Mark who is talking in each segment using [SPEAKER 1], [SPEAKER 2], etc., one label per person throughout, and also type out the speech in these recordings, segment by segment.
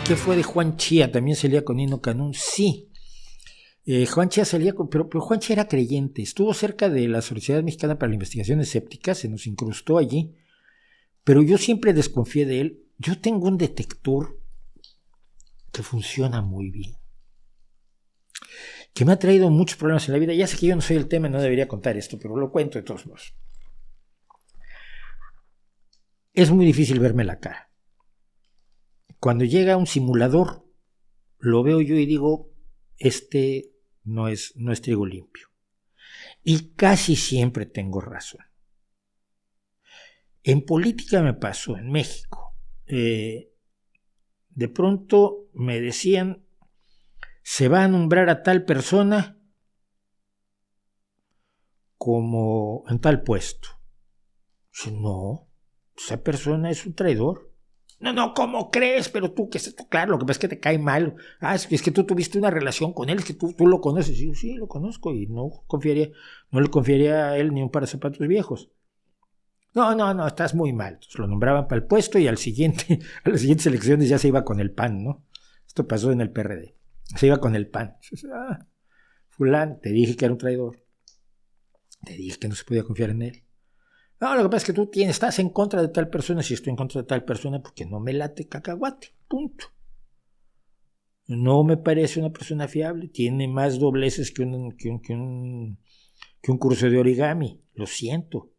[SPEAKER 1] ¿Qué fue de Juan Chía? ¿También salía con Nino Canún? Sí. Juan Chía salía con... Pero Juan Chía era creyente. Estuvo cerca de la Sociedad Mexicana para la Investigación Escéptica, se nos incrustó allí. Pero yo siempre desconfié de él. Yo tengo un detector que funciona muy bien, que me ha traído muchos problemas en la vida. Ya sé que yo no soy el tema, no debería contar esto, pero lo cuento de todos modos. Es muy difícil verme la cara. Cuando llega un simulador, lo veo yo y digo, este no es trigo limpio. Y casi siempre tengo razón. En política me pasó, en México. De pronto me decían, se va a nombrar a tal persona como en tal puesto. Dice, no, esa persona es un traidor. No, ¿cómo crees? Pero tú, claro, lo que pasa es que te cae mal. Es que tú tuviste una relación con él, es que tú lo conoces. Sí, lo conozco y no le confiaría a él ni un par de zapatos viejos. No, estás muy mal. Entonces lo nombraban para el puesto y a las siguientes elecciones ya se iba con el PAN, ¿no? Esto pasó en el PRD. Se iba con el PAN. Entonces, fulano, te dije que era un traidor. Te dije que no se podía confiar en él. No, lo que pasa es que tú estás en contra de tal persona. Si estoy en contra de tal persona, porque no me late cacahuate. Punto. No me parece una persona fiable. Tiene más dobleces que un curso de origami. Lo siento.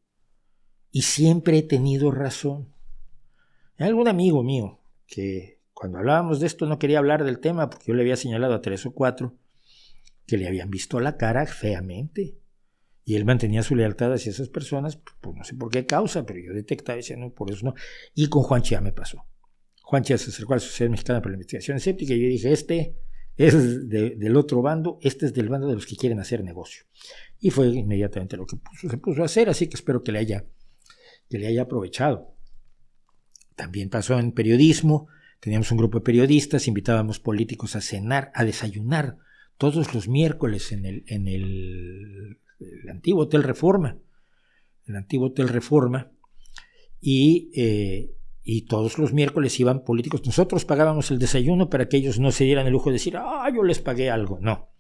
[SPEAKER 1] Y siempre he tenido razón. Hay algún amigo mío que cuando hablábamos de esto no quería hablar del tema porque yo le había señalado a 3 o 4 que le habían visto la cara feamente. Y él mantenía su lealtad hacia esas personas, pues no sé por qué causa, pero yo detectaba y decía, no, por eso no. Y con Juan Chía me pasó. Juan Chía se acercó a la Sociedad Mexicana para la Investigación Escéptica y yo dije, este es del otro bando, este es del bando de los que quieren hacer negocio. Y fue inmediatamente lo que se puso a hacer, así que espero que le haya aprovechado. También pasó en periodismo, teníamos un grupo de periodistas, invitábamos políticos a cenar, a desayunar todos los miércoles en el antiguo Hotel Reforma, y todos los miércoles iban políticos. Nosotros pagábamos el desayuno para que ellos no se dieran el lujo de decir, yo les pagué algo, no.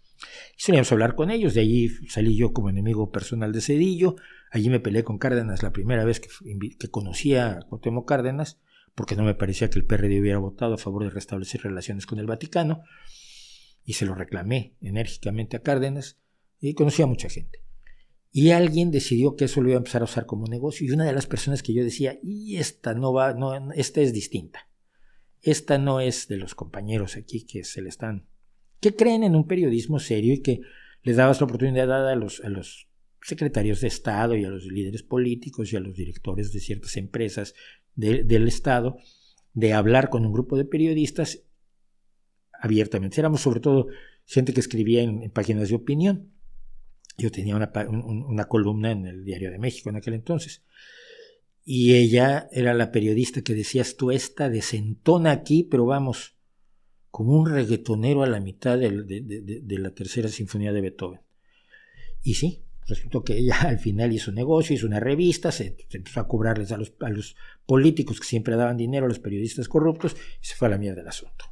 [SPEAKER 1] Y solíamos hablar con ellos, de allí salí yo como enemigo personal de Zedillo. Allí me peleé con Cárdenas la primera vez que conocí a Cuauhtémoc Cárdenas, porque no me parecía que el PRD hubiera votado a favor de restablecer relaciones con el Vaticano, y se lo reclamé enérgicamente a Cárdenas, y conocí a mucha gente. Y alguien decidió que eso lo iba a empezar a usar como negocio, y una de las personas que yo decía, esta esta es distinta, esta no es de los compañeros aquí que creen en un periodismo serio y que les dabas la oportunidad a los secretarios de Estado y a los líderes políticos y a los directores de ciertas empresas del Estado de hablar con un grupo de periodistas abiertamente. Éramos sobre todo gente que escribía en páginas de opinión. Yo tenía una columna en el Diario de México en aquel entonces. Y ella era la periodista que decías tú, esta desentona aquí, pero vamos, como un reggaetonero a la mitad de la tercera sinfonía de Beethoven. Y sí, resultó que ella al final hizo negocio, hizo una revista, se empezó a cobrarles a los políticos que siempre daban dinero a los periodistas corruptos y se fue a la mierda del asunto.